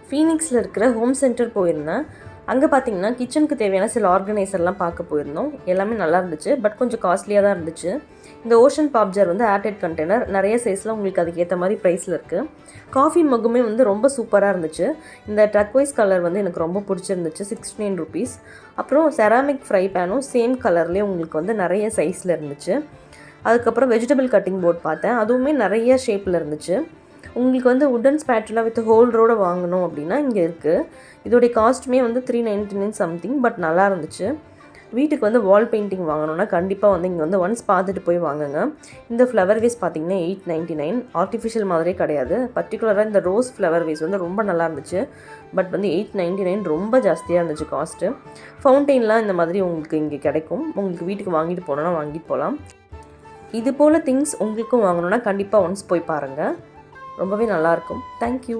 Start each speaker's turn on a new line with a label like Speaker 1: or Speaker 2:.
Speaker 1: ஃபீனிக்ஸில் இருக்கிற home centre போயிருந்தேன். அங்கே பார்த்தீங்கன்னா கிச்சனுக்கு தேவையான சில ஆர்கனைசர்லாம் பார்க்க போயிருந்தோம். எல்லாமே நல்லா இருந்துச்சு, பட் கொஞ்சம் காஸ்ட்லியாக தான் இருந்துச்சு. இந்த ஓஷன் பாப் ஜார் வந்து ஏர்டைட் கண்டெய்னர் நிறைய சைஸில் உங்களுக்கு அதுக்கேற்ற மாதிரி ப்ரைஸில் இருக்குது. காஃபி மக்குமே வந்து ரொம்ப சூப்பராக இருந்துச்சு. இந்த டர்க்வைஸ் கலர் வந்து எனக்கு ரொம்ப பிடிச்சிருந்துச்சு, 69 ருபீஸ். அப்புறம் செராமிக் ஃப்ரை பேனும் சேம் கலர்லேயே உங்களுக்கு வந்து நிறைய சைஸில் இருந்துச்சு. அதுக்கப்புறம் வெஜிடபிள் கட்டிங் போர்ட் பார்த்தேன், அதுவுமே நிறைய ஷேப்பில் இருந்துச்சு. உங்களுக்கு வந்து உட்டன் ஸ்பேட்ரலா வித் ஹோல்டரோடு வாங்கணும் அப்படின்னா இங்கே இருக்குது. இதோடைய காஸ்ட்டுமே வந்து 399 சம்திங், பட் நல்லா இருந்துச்சு. வீட்டுக்கு வந்து வால் பெயிண்டிங் வாங்கணுன்னா கண்டிப்பாக வந்து இங்கே வந்து ஒன்ஸ் பார்த்துட்டு போய் வாங்குங்க. இந்த ஃப்ளவர் வேஸ் பார்த்திங்கன்னா 899, ஆர்டிஃபிஷியல் மாதிரியே கிடையாது. பர்டிகுலராக இந்த ரோஸ் ஃப்ளவர் வேஸ் வந்து ரொம்ப நல்லா இருந்துச்சு, பட் வந்து 899 ரொம்ப ஜாஸ்தியாக இருந்துச்சு காஸ்ட்டு. ஃபவுண்டெயின்லாம் இந்த மாதிரி உங்களுக்கு இங்கே கிடைக்கும். உங்களுக்கு வீட்டுக்கு வாங்கிட்டு போனோன்னா வாங்கிட்டு போகலாம். இது போல் திங்ஸ் உங்களுக்கும் வாங்கணுன்னா கண்டிப்பாக ஒன்ஸ் போய் பாருங்கள், ரொம்பவே நல்லாயிருக்கும். தேங்க்யூ.